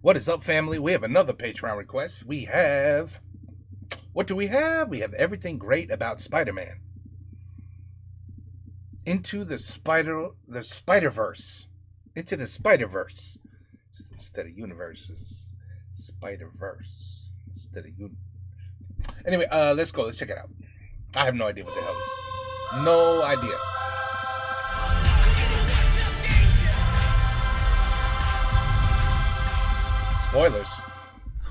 What is up, family? We have another Patreon request. What do we have? We have everything great about Spider-Man. Into the Spider-Verse. Into the Spider-Verse. Instead of universes. Spider-Verse. Instead of Anyway, let's go. Let's check it out. I have no idea what the hell this is. No idea. Spoilers.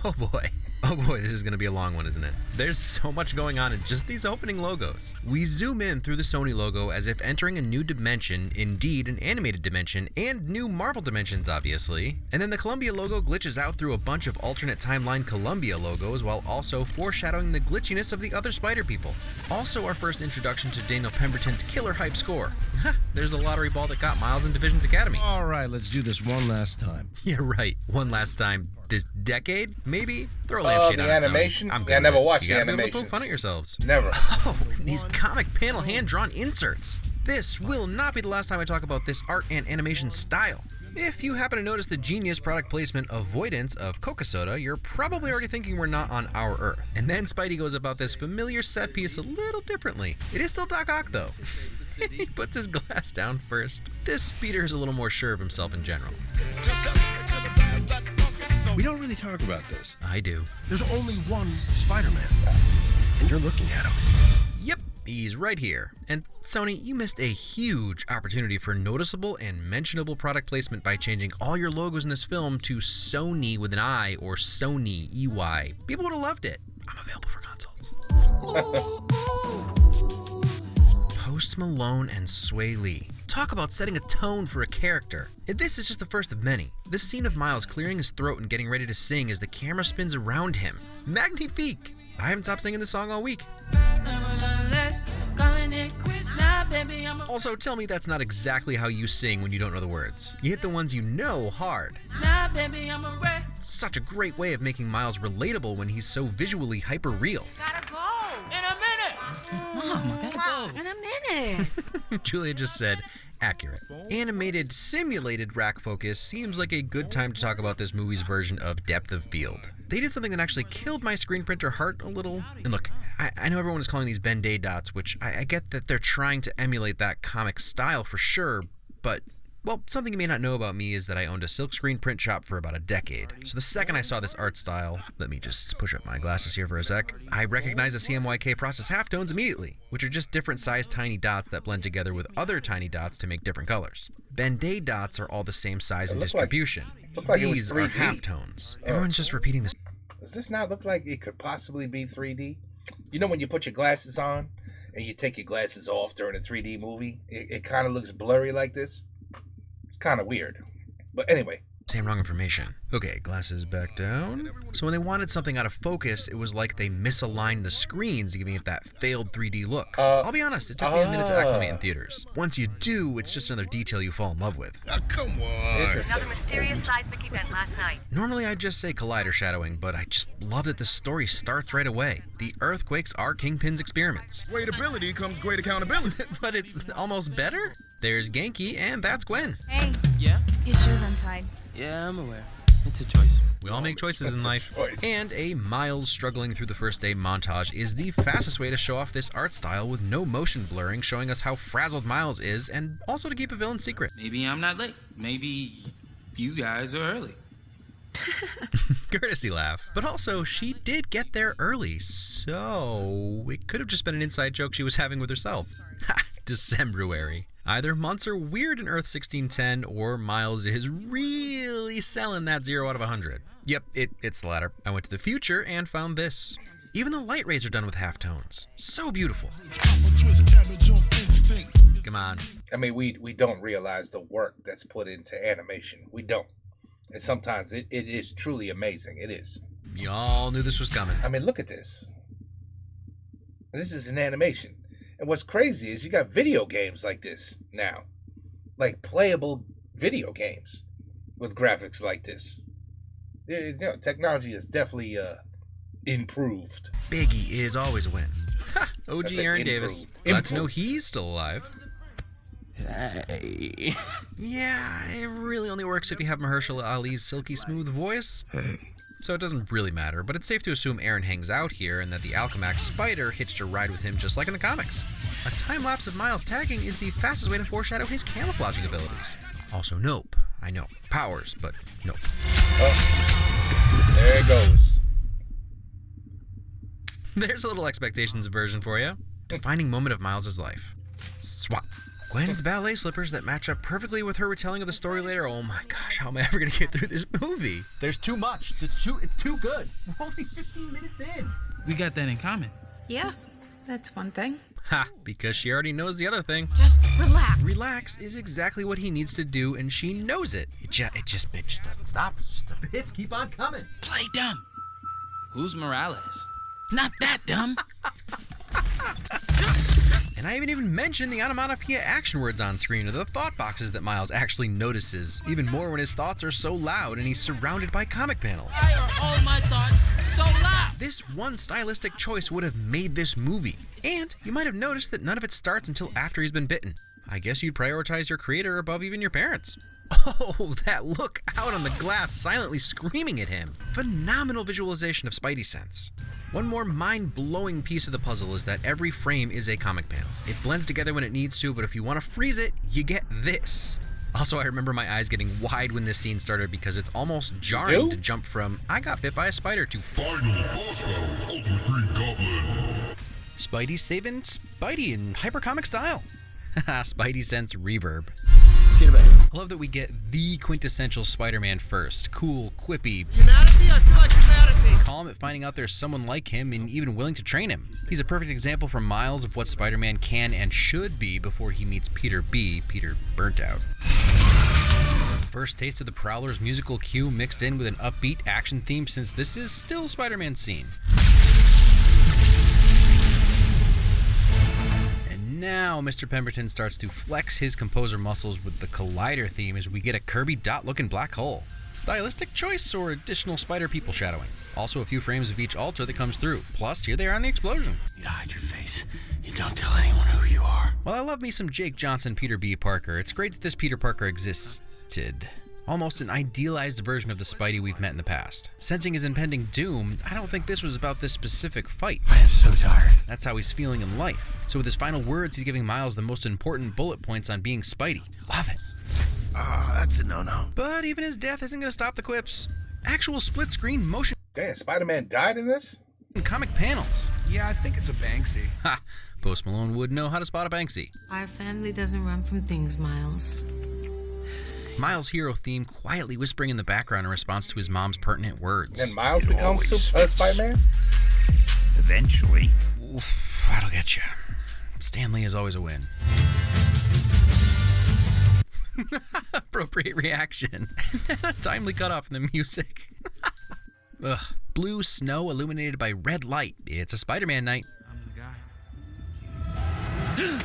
Oh boy. Oh boy, this is going to be a long one, isn't it? There's so much going on in just these opening logos. We zoom in through the Sony logo as if entering a new dimension, indeed an animated dimension, and new Marvel dimensions, obviously. And then the Columbia logo glitches out through a bunch of alternate timeline Columbia logos while also foreshadowing the glitchiness of the other Spider people. Also our first introduction to Daniel Pemberton's killer hype score. There's a lottery ball that got Miles in Division's Academy. All right, let's do this one last time. Yeah, right. One last time. This decade, maybe? Throw a lampshade on the animation? I'm I never watched the animation. You gotta be able to animations. poke fun at yourselves. Never. Oh, these comic panel hand-drawn inserts. This will not be the last time I talk about this art and animation style. If you happen to notice the genius product placement avoidance of Coca Soda, you're probably already thinking we're not on our Earth. And then Spidey goes about this familiar set piece a little differently. It is still Doc Ock, though. He puts his glass down first. This Peter is a little more sure of himself in general. We don't really talk about this. I do. There's only one Spider-Man, and you're looking at him. Yep, he's right here. And Sony, you missed a huge opportunity for noticeable and mentionable product placement by changing all your logos in this film to Sony with an I or Sony EY. People would have loved it. I'm available for consults. Post Malone and Sway Lee. Talk about setting a tone for a character. This is just the first of many. This scene of Miles clearing his throat and getting ready to sing as the camera spins around him. Magnifique! I haven't stopped singing this song all week. Also, tell me that's not exactly how you sing when you don't know the words. You hit the ones you know hard. Such a great way of making Miles relatable when he's so visually hyper-real. Gotta go! In a minute! Mom, I gotta go. In a minute! Julia just said, accurate. Animated, simulated rack focus seems like a good time to talk about this movie's version of depth of field. They did something that actually killed my screen printer heart a little. And look, I know everyone is calling these Ben-Day dots, which I get that they're trying to emulate that comic style for sure, but, well, something you may not know about me is that I owned a silkscreen print shop for about a decade. So the second I saw this art style, let me just push up my glasses here for a sec, I recognized the CMYK process halftones immediately, which are just different sized tiny dots that blend together with other tiny dots to make different colors. Ben-Day dots are all the same size and distribution. These are halftones. Everyone's just repeating this. Does this not look like it could possibly be 3D? You know when you put your glasses on and you take your glasses off during a 3D movie? It kind of looks blurry like this. It's kind of weird. But anyway. Same wrong information. Okay, glasses back down. So when they wanted something out of focus, it was like they misaligned the screens, giving it that failed 3D look. I'll be honest, it took me a minute to acclimate in theaters. Once you do, it's just another detail you fall in love with. Come on. Another mysterious seismic event last night. Normally I'd just say collider shadowing, but I just love that the story starts right away. The earthquakes are Kingpin's experiments. Great ability comes great accountability. But it's almost better. There's Genki, and that's Gwen. Hey, Yeah? your shoe's untied. Yeah, I'm aware. It's a choice. We all make choices in life. choice. And a Miles struggling through the first day montage is the fastest way to show off this art style with no motion blurring, showing us how frazzled Miles is, and also to keep a villain secret. Maybe I'm not late. Maybe you guys are early. Courtesy laugh. But also, she did get there early, so it could have just been an inside joke she was having with herself. Ha! Decemberuary. Either months are weird in Earth 1610, or Miles is really selling that 0 out of 100. Yep, it's the latter. I went to the future and found this. Even the light rays are done with halftones. So beautiful. Come on. I mean, we don't realize the work that's put into animation. We don't. And sometimes it is truly amazing. It is. Y'all knew this was coming. I mean, look at this. This is an animation. And what's crazy is you got video games like this now. Like playable video games with graphics like this. You know, technology is definitely improved. Biggie is always a win. Ha! OG I said Aaron improved. Davis. Glad to know Improved. he's still alive. Yeah, Hey. Yeah, it really only works if you have Mahershala Ali's silky smooth voice. Hey. So it doesn't really matter, but it's safe to assume Aaron hangs out here and that the Alchemax spider hitched a ride with him just like in the comics. A time-lapse of Miles tagging is the fastest way to foreshadow his camouflaging abilities. Also, nope. I know. Powers, but nope. Oh, there it goes. There's a little expectations version for you. Defining moment of Miles' life. Swap. Gwen's ballet slippers that match up perfectly with her retelling of the story later. Oh my gosh, how am I ever going to get through this movie? There's too much. It's too good. We're only 15 minutes in. We got that in common. Yeah, that's one thing. Ha, because she already knows the other thing. Just relax. Relax is exactly what he needs to do, and she knows it. It just Doesn't stop. Just the bits keep on coming. Play dumb. Who's Morales? Not that dumb. And I haven't even mentioned the onomatopoeia action words on screen or the thought boxes that Miles actually notices, even more when his thoughts are so loud and he's surrounded by comic panels. Why are all my thoughts so loud? This one stylistic choice would have made this movie. And you might have noticed that none of it starts until after he's been bitten. I guess you'd prioritize your creator above even your parents. Oh, that look out on the glass silently screaming at him. Phenomenal visualization of Spidey sense. One more mind-blowing piece of the puzzle is that every frame is a comic panel. It blends together when it needs to, but if you want to freeze it, you get this. Also, I remember my eyes getting wide when this scene started because it's almost jarring to jump from I got bit by a spider to Final boss battle, Ultra Green Goblin. Spidey saving Spidey in hypercomic style. Haha, Spidey sense reverb. See you in a bit. I love that we get the quintessential Spider-Man first. Cool, quippy. You mad at me? I feel like you're mad at me. Calm at finding out there's someone like him and even willing to train him. He's a perfect example from Miles of what Spider-Man can and should be before he meets Peter Burnt Out. First taste of the Prowler's musical cue mixed in with an upbeat action theme since this is still Spider-Man's scene. Now Mr. Pemberton starts to flex his composer muscles with the Collider theme as we get a Kirby dot-looking black hole. Stylistic choice or additional spider people shadowing. Also a few frames of each altar that comes through. Plus, here they are in the explosion. You hide your face. You don't tell anyone who you are. While I love me some Jake Johnson Peter B. Parker, it's great that this Peter Parker existed. Almost an idealized version of the Spidey we've met in the past. Sensing his impending doom, I don't think this was about this specific fight. I am so tired. That's how he's feeling in life. So with his final words, he's giving Miles the most important bullet points on being Spidey. Love it. Ah, that's a no-no. But even his death isn't going to stop the quips. Actual split-screen motion Damn, Spider-Man died in this? comic panels. Yeah, I think it's a Banksy. Ha! Post Malone would know how to spot a Banksy. Our family doesn't run from things, Miles. Miles' hero theme quietly whispering in the background in response to his mom's pertinent words. And Miles becomes Spider-Man? Eventually. Oof, that'll get you. Stanley is always a win. Appropriate reaction. A timely cutoff in the music. Ugh. Blue snow illuminated by red light. It's a Spider-Man night. I'm the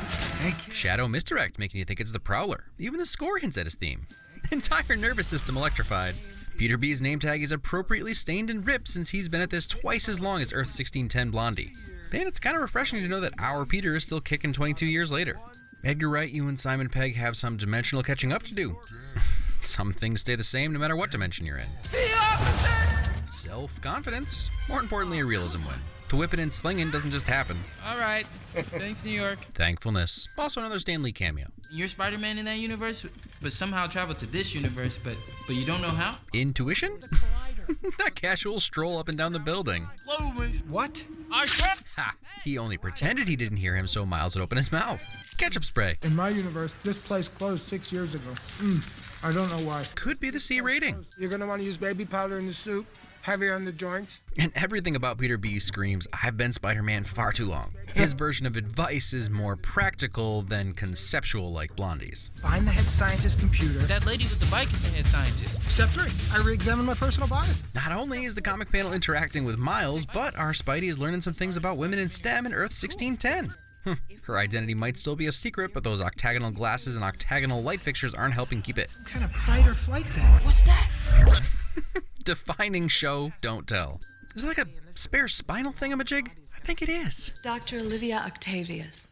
guy. Shadow misdirect, making you think it's the Prowler. Even the score hints at his theme. Entire nervous system electrified. Peter B's name tag is appropriately stained and ripped since he's been at this twice as long as Earth 1610 Blondie. And it's kind of refreshing to know that our Peter is still kicking 22 years later. Edgar Wright, you and Simon Pegg have some dimensional catching up to do. Some things stay the same no matter what dimension you're in. Self-confidence. More importantly, a realism win. The whipping and slinging doesn't just happen. All right. Thanks, New York. Thankfulness. Also another Stan Lee cameo. You're Spider-Man in that universe, but somehow traveled to this universe, but you don't know how? Intuition? That casual stroll up and down the building. What? Ha! He only pretended he didn't hear him so Miles would open his mouth. Ketchup spray. In my universe, this place closed 6 years ago. I don't know why. Could be the C rating. You're gonna want to use baby powder in the soup, heavier on the joints. And everything about Peter B screams, I've been Spider-Man far too long. His version of advice is more practical than conceptual like Blondie's. Find the head scientist's computer. That lady with the bike is the head scientist. Step 3, I re-examine my personal bias. Not only is the comic panel interacting with Miles, but our Spidey is learning some things about women in STEM in Earth 1610. Her identity might still be a secret, but those octagonal glasses and octagonal light fixtures aren't helping keep it. What kind of fight or flight thing? What's that? Defining show, don't tell. Is it like a spare spinal thingamajig? I think it is. Dr. Olivia Octavius.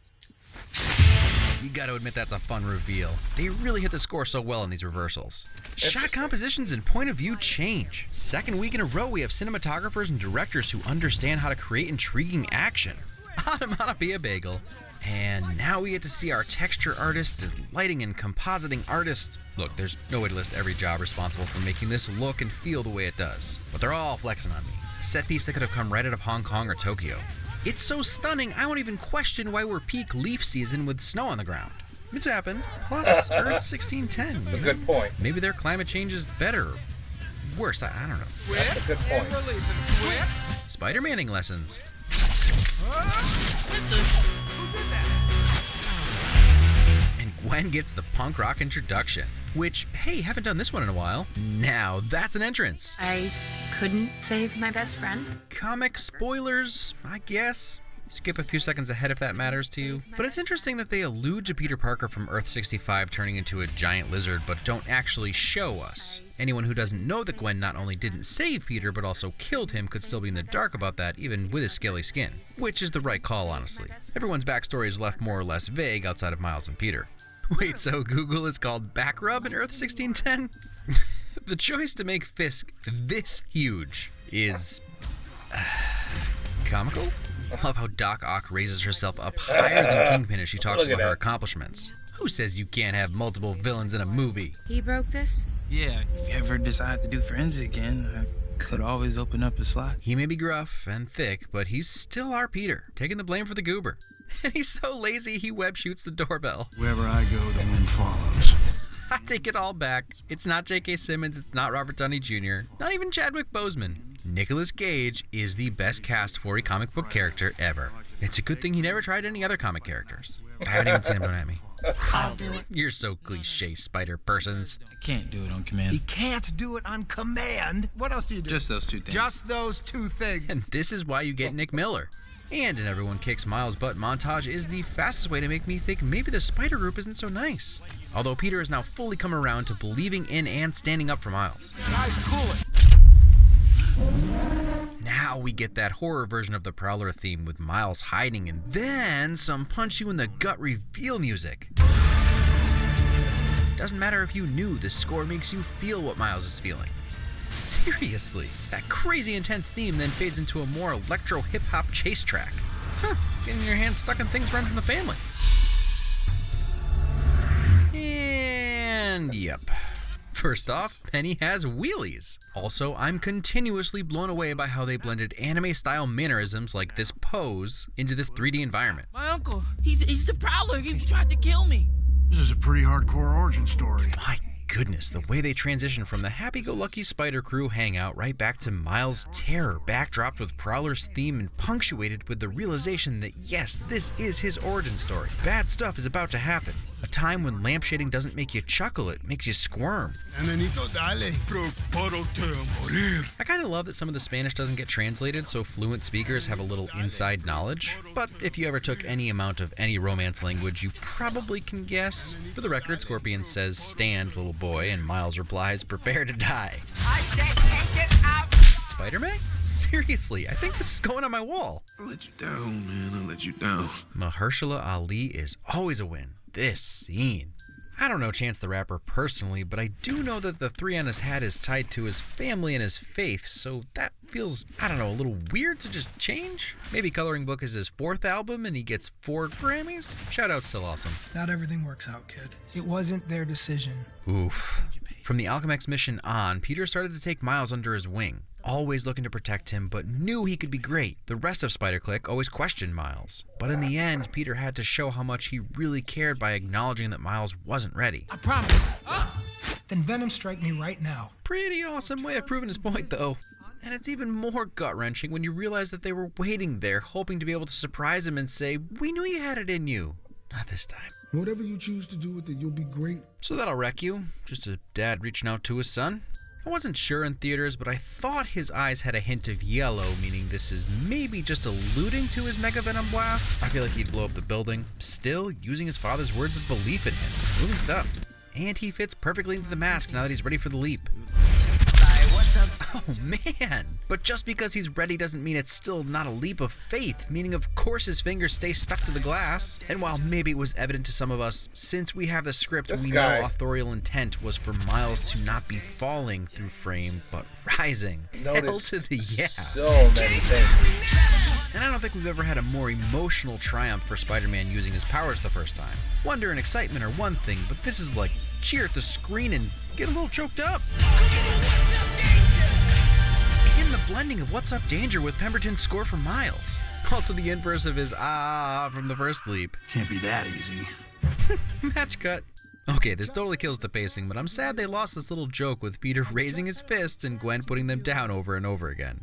You gotta admit that's a fun reveal. They really hit the score so well in these reversals. Shot compositions and point of view change. Second week in a row we have cinematographers and directors who understand how to create intriguing action. Onomatopoeia bagel. And now we get to see our texture artists and lighting and compositing artists. Look, there's no way to list every job responsible for making this look and feel the way it does, but they're all flexing on me. A set piece that could have come right out of Hong Kong or Tokyo. It's so stunning, I won't even question why we're peak leaf season with snow on the ground. It's happened. Plus, Earth 1610. That's a good point. Maybe their climate change is better or worse, I don't know. That's a good point. Spider-Manning lessons. And Gwen gets the punk rock introduction, which, hey, haven't done this one in a while. Now that's an entrance. I couldn't save my best friend. Comic spoilers, I guess. Skip a few seconds ahead if that matters to you. But it's interesting that they allude to Peter Parker from Earth 65 turning into a giant lizard, but don't actually show us. Anyone who doesn't know that Gwen not only didn't save Peter, but also killed him could still be in the dark about that, even with his scaly skin. Which is the right call, honestly. Everyone's backstory is left more or less vague outside of Miles and Peter. Wait, so Google is called Backrub in Earth 1610? The choice to make Fisk this huge is... comical? I love how Doc Ock raises herself up higher than Kingpin as she talks about her accomplishments. Who says you can't have multiple villains in a movie? He broke this? Yeah, if you ever decide to do forensic again, I could always open up a slot. He may be gruff and thick, but he's still our Peter, taking the blame for the goober. And he's so lazy he web shoots the doorbell. Wherever I go, the wind follows. I take it all back. It's not J.K. Simmons, it's not Robert Downey Jr., not even Chadwick Boseman. Nicolas Cage is the best cast for a comic book character ever. It's a good thing he never tried any other comic characters. I haven't even seen him, don't at me. I'll do it. You're so cliche, spider persons. I can't do it on command. He can't do it on command. What else do you do? Just those two things. Just those two things. And this is why you get Nick Miller. And an Everyone Kicks Miles' Butt montage is the fastest way to make me think maybe the Spider Group isn't so nice. Although Peter has now fully come around to believing in and standing up for Miles. Guys, cool it. Now we get that horror version of the Prowler theme with Miles hiding and then some punch you in the gut reveal music. Doesn't matter if you knew, this score makes you feel what Miles is feeling. Seriously, that crazy intense theme then fades into a more electro hip-hop chase track. Huh, getting your hands stuck in things runs in the family. And yep. First off, Penny has wheelies. Also, I'm continuously blown away by how they blended anime-style mannerisms like this pose into this 3D environment. My uncle, he's the Prowler. He tried to kill me. This is a pretty hardcore origin story. My goodness, the way they transition from the happy-go-lucky Spider Crew hangout right back to Miles' terror, backdropped with Prowler's theme and punctuated with the realization that yes, this is his origin story. Bad stuff is about to happen. A time when lampshading doesn't make you chuckle, it makes you squirm. I kind of love that some of the Spanish doesn't get translated, so fluent speakers have a little inside knowledge. But if you ever took any amount of any Romance language, you probably can guess. For the record, Scorpion says, "Stand, little boy," and Miles replies, "Prepare to die." I said take it out. Spider-Man? Seriously, I think this is going on my wall. I let you down, man. I let you down. Mahershala Ali is always a win. This scene. I don't know Chance the Rapper personally, but I do know that the 3 on his hat is tied to his family and his faith, so that feels, I don't know, a little weird to just change? Maybe Coloring Book is his 4th album and he gets 4 Grammys? Shoutouts still awesome. Not everything works out, kid. It wasn't their decision. Oof. From the Alchemax mission on, Peter started to take Miles under his wing. Always looking to protect him, but knew he could be great. The rest of Spider Clique always questioned Miles. But in the end, Peter had to show how much he really cared by acknowledging that Miles wasn't ready. I promise. Then Venom strike me right now. Pretty awesome way of proving his point, though. And it's even more gut-wrenching when you realize that they were waiting there, hoping to be able to surprise him and say, "We knew you had it in you." Not this time. Whatever you choose to do with it, you'll be great. So that'll wreck you. Just a dad reaching out to his son. I wasn't sure in theaters, but I thought his eyes had a hint of yellow, meaning this is maybe just alluding to his Mega Venom blast. I feel like he'd blow up the building, still using his father's words of belief in him. Moving stuff. And he fits perfectly into the mask now that he's ready for the leap. Hi, what's up? Oh man! But just because he's ready doesn't mean it's still not a leap of faith, meaning of course his fingers stay stuck to the glass. And while maybe it was evident to some of us, since we have the script, we know authorial intent was for Miles to not be falling through frame, but rising. Hell to the yeah. So many things. And I don't think we've ever had a more emotional triumph for Spider-Man using his powers the first time. Wonder and excitement are one thing, but this is like cheer at the screen and get a little choked up. And the blending of What's Up Danger with Pemberton's score for Miles. Also the inverse of his ah from the first leap. Can't be that easy. Match cut. Okay, this totally kills the pacing, but I'm sad they lost this little joke with Peter raising his fists and Gwen putting them down over and over again.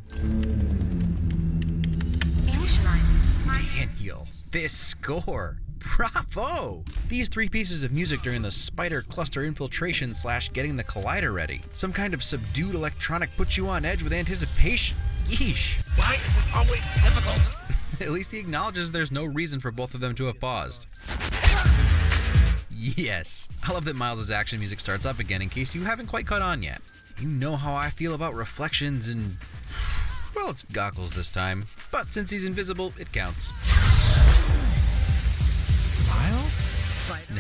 Daniel, this score. Bravo! These three pieces of music during the spider cluster infiltration / getting the collider ready. Some kind of subdued electronic puts you on edge with anticipation. Yeesh. Why is this always difficult? At least he acknowledges there's no reason for both of them to have paused. Yes. I love that Miles' action music starts up again in case you haven't quite caught on yet. You know how I feel about reflections and... well, it's goggles this time. But since he's invisible, it counts. Miles?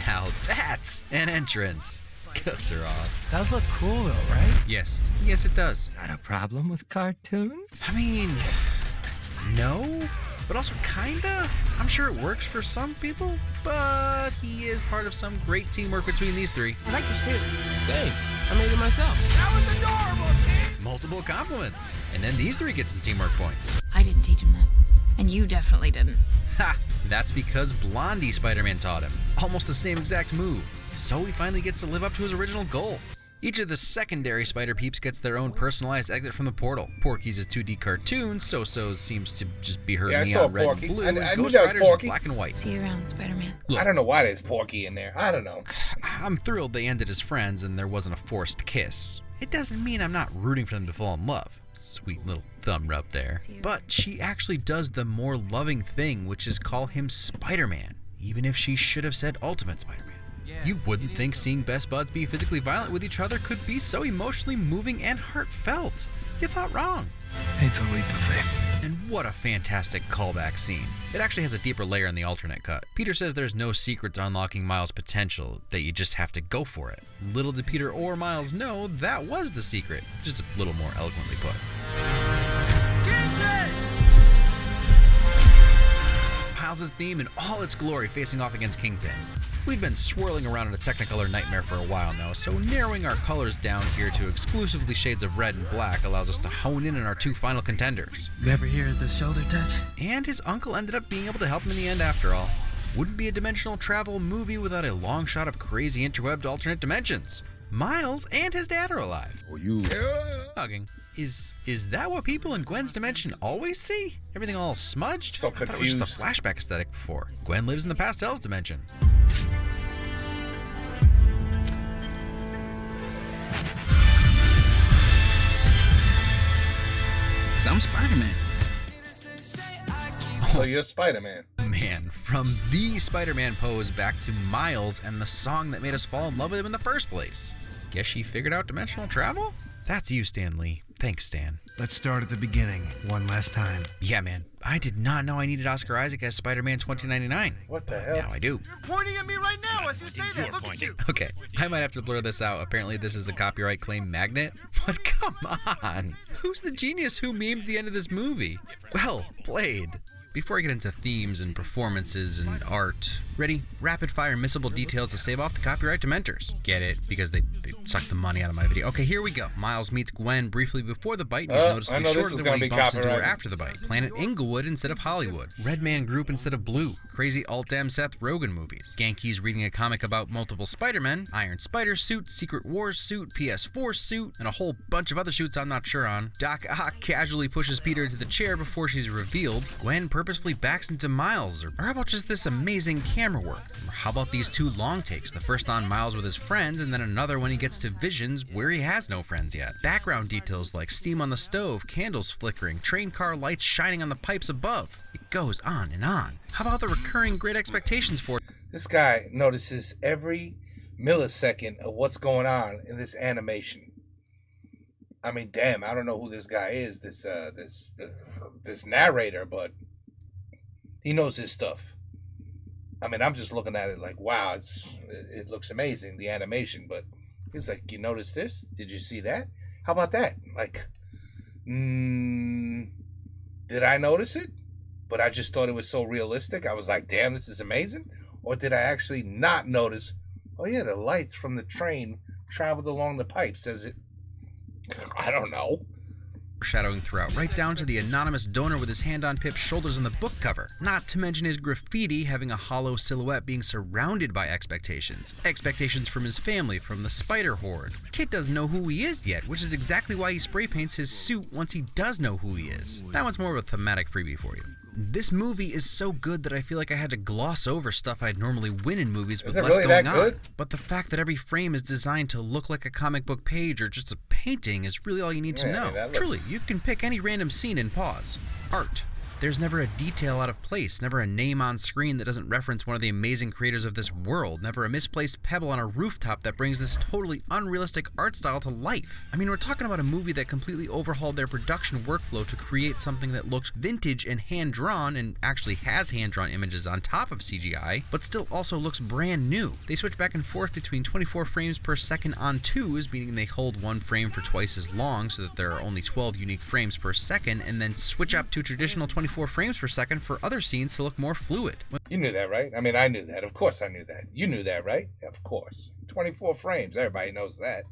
Now that's an entrance. Cuts her off. Does look cool though, right? Yes. Yes, it does. Got a problem with cartoons? I mean, no, but also kinda. I'm sure it works for some people, but he is part of some great teamwork between these three. I like your suit. Thanks. I made it myself. That was adorable, kid. Multiple compliments. And then these three get some teamwork points. I didn't teach him that. And you definitely didn't. Ha! That's because Blondie Spider-Man taught him. Almost the same exact move. So he finally gets to live up to his original goal. Each of the secondary Spider Peeps gets their own personalized exit from the portal. Porky's is 2D cartoon, So-So's seems to just be her neon red and blue, and Ghost Rider's is black and white. See you around, Spider-Man. Look, I don't know why there's Porky in there. I don't know. I'm thrilled they ended as friends and there wasn't a forced kiss. It doesn't mean I'm not rooting for them to fall in love. Sweet little thumb rub there. But she actually does the more loving thing, which is call him Spider-Man, even if she should have said Ultimate Spider-Man. You wouldn't think seeing best buds be physically violent with each other could be so emotionally moving and heartfelt. You thought wrong. It's a leap of faith. And what a fantastic callback scene. It actually has a deeper layer in the alternate cut. Peter says there's no secret to unlocking Miles' potential, that you just have to go for it. Little did Peter or Miles know that was the secret, just a little more eloquently put. Miles' theme in all its glory facing off against Kingpin. We've been swirling around in a Technicolor nightmare for a while now, so narrowing our colors down here to exclusively shades of red and black allows us to hone in on our two final contenders. You ever hear the shoulder touch? And his uncle ended up being able to help him in the end after all. Wouldn't be a dimensional travel movie without a long shot of crazy interwebbed alternate dimensions. Miles and his dad are alive. Oh, you. Hugging. Is that what people in Gwen's dimension always see? Everything all smudged? So I thought it was confused. just a flashback aesthetic before. Gwen lives in the pastels dimension. I'm Spider-Man. So you're Spider-Man. Man, from the Spider-Man pose back to Miles and the song that made us fall in love with him in the first place. Guess she figured out dimensional travel? That's you, Stan Lee. Thanks, Stan. Let's start at the beginning, one last time. Yeah, man. I did not know I needed Oscar Isaac as Spider-Man 2099. What the hell? Now I do. You're pointing at me right now as you say that. Look at you. Okay, I might have to blur this out. Apparently this is a copyright claim magnet. But come on! Who's the genius who memed the end of this movie? Well played. Before I get into themes and performances and art, ready? Rapid fire missable details to save off the copyright dementors. Get it? Because they sucked the money out of my video. Okay, here we go. Miles meets Gwen briefly before the bite. He's noticeably shorter than when he bumps into her after the bite. Planet Inglewood instead of Hollywood. Red Man Group instead of Blue. Crazy alt-am Seth Rogen movies. Genki's reading a comic about multiple Spider-Men. Iron Spider suit, Secret Wars suit, PS4 suit, and a whole bunch of other suits I'm not sure on. Doc Ock casually pushes Peter into the chair before she's revealed. Gwen purposefully backs into Miles. Or how about just this amazing camera work? Or how about these two long takes? The first on Miles with his friends, and then another when he gets to Visions where he has no friends yet. Background details like steam on the stove, candles flickering, train car lights shining on the pipes above. It goes on and on. How about the recurring Great Expectations for This guy notices every millisecond of what's going on in this animation. I mean, damn, I don't know who this guy is, this narrator, but he knows his stuff. I mean, I'm just looking at it like, wow, it looks amazing, the animation, but he's like, you notice this? Did you see that? How about that? Like, did I notice it? But I just thought it was so realistic. I was like, damn, this is amazing. Or did I actually not notice, oh yeah, the lights from the train traveled along the pipes as it, I don't know. Shadowing throughout, right down to the anonymous donor with his hand on Pip's shoulders on the book cover. Not to mention his graffiti having a hollow silhouette being surrounded by expectations. Expectations from his family, from the spider horde. Kid doesn't know who he is yet, which is exactly why he spray paints his suit once he does know who he is. That one's more of a thematic freebie for you. This movie is so good that I feel like I had to gloss over stuff I'd normally win in movies with less going on. But the fact that every frame is designed to look like a comic book page or just a painting is really all you need to know. Truly, you can pick any random scene and pause. Art. There's never a detail out of place, never a name on screen that doesn't reference one of the amazing creators of this world, never a misplaced pebble on a rooftop that brings this totally unrealistic art style to life. I mean, we're talking about a movie that completely overhauled their production workflow to create something that looked vintage and hand-drawn, and actually has hand-drawn images on top of CGI, but still also looks brand new. They switch back and forth between 24 frames per second on twos, meaning they hold one frame for twice as long so that there are only 12 unique frames per second, and then switch up to traditional 24 frames per second for other scenes to look more fluid. You knew that, right? I mean, I knew that. Of course I knew that. You knew that, right? Of course. 24 frames. Everybody knows that.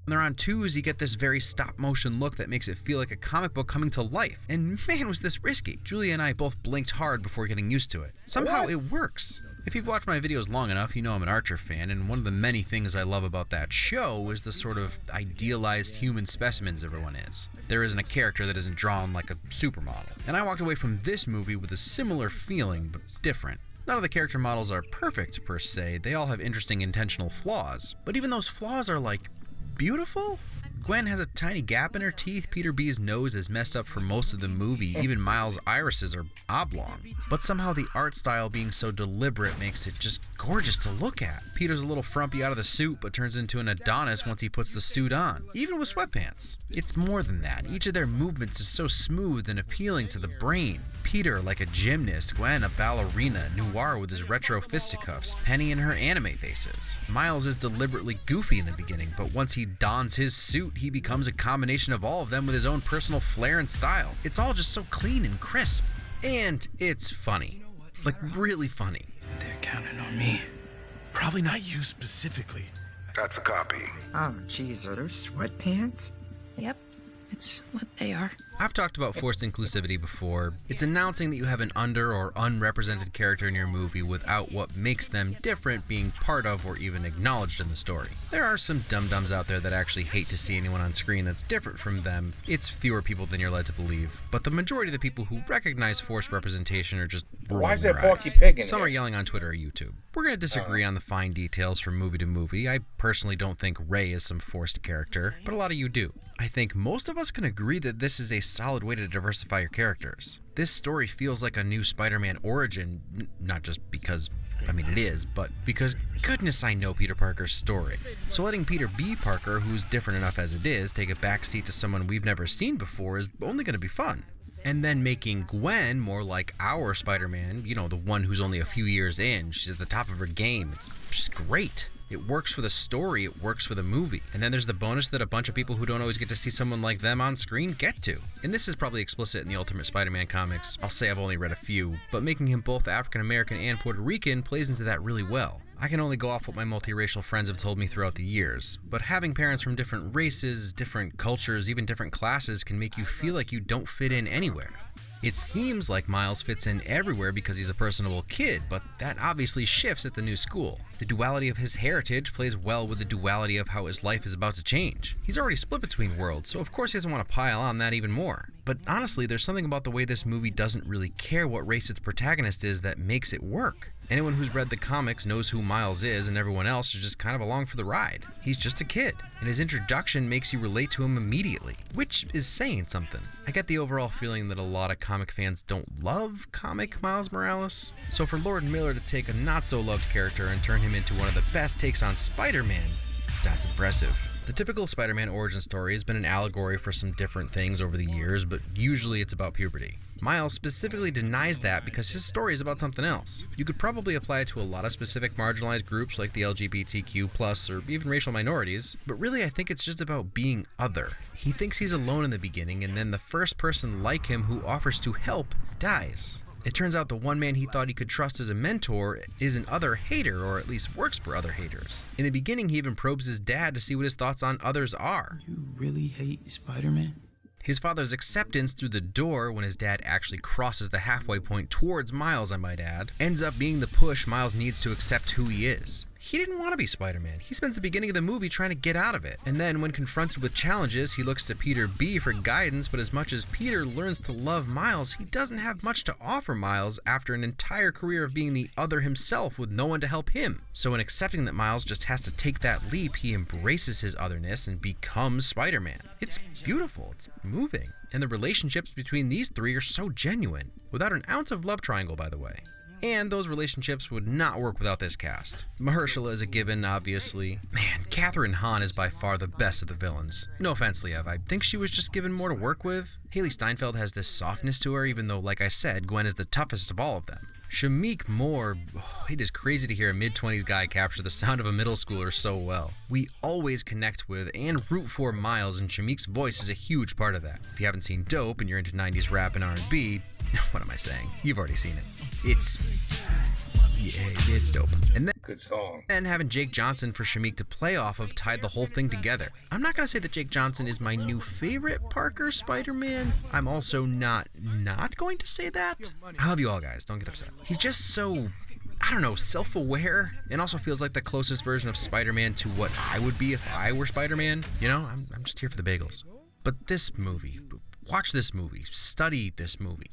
When they're on twos, you get this very stop-motion look that makes it feel like a comic book coming to life. And man, was this risky. Julia and I both blinked hard before getting used to it. Somehow it works. If you've watched my videos long enough, you know I'm an Archer fan, and one of the many things I love about that show is the sort of idealized human specimens everyone is. There isn't a character that isn't drawn like a supermodel. And I walked away from this movie with a similar feeling, but different. None of the character models are perfect, per se. They all have interesting intentional flaws. But even those flaws are, like, beautiful? Gwen has a tiny gap in her teeth, Peter B's nose is messed up for most of the movie, even Miles' irises are oblong. But somehow the art style being so deliberate makes it just gorgeous to look at. Peter's a little frumpy out of the suit, but turns into an Adonis once he puts the suit on, even with sweatpants. It's more than that. Each of their movements is so smooth and appealing to the brain. Peter like a gymnast, Gwen a ballerina, Noir with his retro fisticuffs, Penny and her anime faces. Miles is deliberately goofy in the beginning, but once he dons his suit, he becomes a combination of all of them with his own personal flair and style. It's all just so clean and crisp. And it's funny. Like, really funny. They're counting on me. Probably not you specifically. That's a copy. Oh, geez, are those sweatpants? Yep, it's what they are. I've talked about forced inclusivity before. It's announcing that you have an under or unrepresented character in your movie without what makes them different being part of or even acknowledged in the story. There are some dum-dums out there that actually hate to see anyone on screen that's different from them. It's fewer people than you're led to believe. But the majority of the people who recognize forced representation are just why is there their Porky eyes. Pig in Some here? are yelling on Twitter or YouTube. We're going to disagree on the fine details from movie to movie. I personally don't think Rey is some forced character, but a lot of you do. I think most of us can agree that this is a solid way to diversify your characters. This story feels like a new Spider-Man origin, not just because, I mean it is, but because goodness I know Peter Parker's story. So letting Peter B. Parker, who's different enough as it is, take a backseat to someone we've never seen before is only going to be fun. And then making Gwen more like our Spider-Man, you know, the one who's only a few years in. She's at the top of her game. It's just great. It works for the story, it works for the movie. And then there's the bonus that a bunch of people who don't always get to see someone like them on screen get to. And this is probably explicit in the Ultimate Spider-Man comics. I'll say I've only read a few, but making him both African-American and Puerto Rican plays into that really well. I can only go off what my multiracial friends have told me throughout the years, but having parents from different races, different cultures, even different classes can make you feel like you don't fit in anywhere. It seems like Miles fits in everywhere because he's a personable kid, but that obviously shifts at the new school. The duality of his heritage plays well with the duality of how his life is about to change. He's already split between worlds, so of course he doesn't want to pile on that even more. But honestly, there's something about the way this movie doesn't really care what race its protagonist is that makes it work. Anyone who's read the comics knows who Miles is, and everyone else is just kind of along for the ride. He's just a kid, and his introduction makes you relate to him immediately, which is saying something. I get the overall feeling that a lot of comic fans don't love comic Miles Morales, so for Lord Miller to take a not-so-loved character and turn him into one of the best takes on Spider-Man, that's impressive. The typical Spider-Man origin story has been an allegory for some different things over the years, but usually it's about puberty. Miles specifically denies that because his story is about something else. You could probably apply it to a lot of specific marginalized groups like the LGBTQ+, or even racial minorities, but really I think it's just about being other. He thinks he's alone in the beginning, and then the first person like him who offers to help dies. It turns out the one man he thought he could trust as a mentor is an other hater, or at least works for other haters. In the beginning, he even probes his dad to see what his thoughts on others are. You really hate Spider-Man? His father's acceptance through the door, when his dad actually crosses the halfway point towards Miles, I might add, ends up being the push Miles needs to accept who he is. He didn't want to be Spider-Man. He spends the beginning of the movie trying to get out of it. And then when confronted with challenges, he looks to Peter B for guidance, but as much as Peter learns to love Miles, he doesn't have much to offer Miles after an entire career of being the other himself with no one to help him. So in accepting that Miles just has to take that leap, he embraces his otherness and becomes Spider-Man. It's beautiful, it's moving, and the relationships between these three are so genuine, without an ounce of love triangle, by the way. And those relationships would not work without this cast. Mahershala is a given, obviously. Man, Catherine Hahn is by far the best of the villains. No offense, Liev, I think she was just given more to work with. Haley Steinfeld has this softness to her, even though, like I said, Gwen is the toughest of all of them. Shameik Moore, it is crazy to hear a mid-20s guy capture the sound of a middle schooler so well. We always connect with and root for Miles, and Shameik's voice is a huge part of that. If you haven't seen Dope and you're into 90s rap and R&B, what am I saying? You've already seen it. It's dope. And then, good song. And having Jake Johnson for Shameik to play off of tied the whole thing together. I'm not going to say that Jake Johnson is my new favorite Parker Spider-Man. I'm also not going to say that. I love you all, guys. Don't get upset. He's just so, I don't know, self-aware, and also feels like the closest version of Spider-Man to what I would be if I were Spider-Man. You know, I'm just here for the bagels. But this movie, watch this movie, study this movie.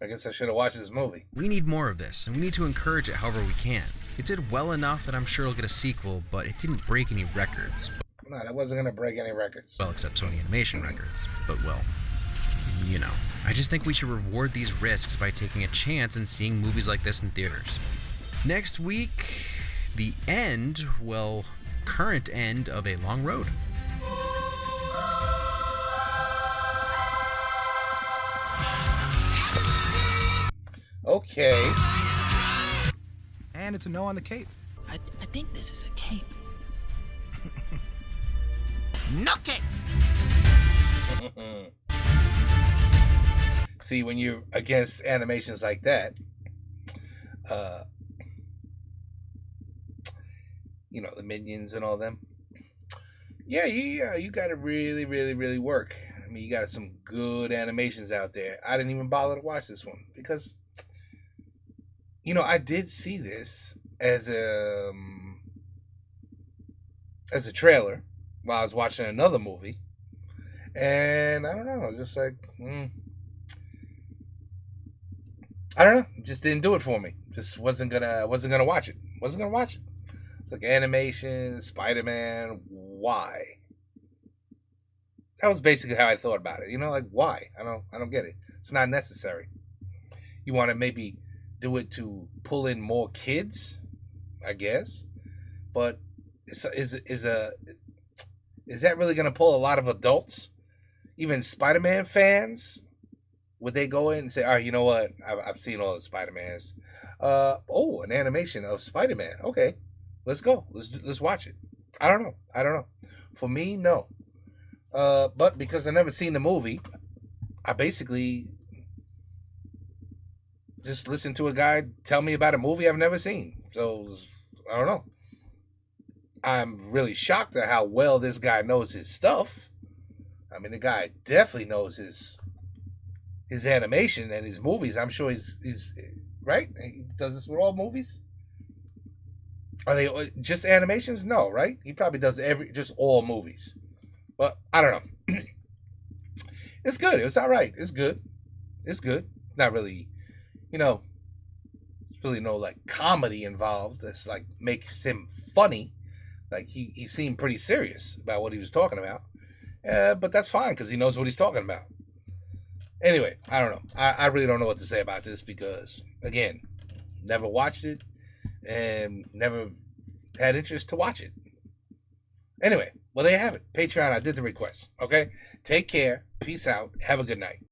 I guess I should have watched this movie. We need more of this, and we need to encourage it however we can. It did well enough that I'm sure it'll get a sequel, but it didn't break any records. No, that wasn't going to break any records. Well, except Sony Animation records. But, well, you know. I just think we should reward these risks by taking a chance and seeing movies like this in theaters. Next week, the end, well, current end of a long road. Okay. And it's a no on the cape. I think this is a cape. No capes! See, when you're against animations like that, you know, the Minions and all them. Yeah, you got to really, really, really work. I mean, you got some good animations out there. I didn't even bother to watch this one because, you know, I did see this as a trailer while I was watching another movie, and I don't know, just like, I don't know, just didn't do it for me. Just wasn't gonna watch it. Wasn't gonna watch it. It's like animation, Spider-Man. Why? That was basically how I thought about it. You know, like why? I don't get it. It's not necessary. You want to maybe do it to pull in more kids, I guess, but is that really going to pull a lot of adults, even Spider-Man fans? Would they go in and say, all right, you know what, I've seen all the Spider-Mans, an animation of Spider-Man, okay, let's go, let's watch it. I don't know. For me, no. But because I never seen the movie, I basically just listen to a guy tell me about a movie I've never seen. So, I don't know. I'm really shocked at how well this guy knows his stuff. I mean, the guy definitely knows his animation and his movies. I'm sure he's right? He does this with all movies? Are they just animations? No, right? He probably does just all movies. But, I don't know. It's good. It's all right. It's good. Not really, you know, really no like comedy involved. That's like makes him funny. Like he seemed pretty serious about what he was talking about. But that's fine because he knows what he's talking about. Anyway, I don't know. I really don't know what to say about this because, again, never watched it and never had interest to watch it. Anyway, Well, there you have it. Patreon, I did the request. Okay? Take care. Peace out. Have a good night.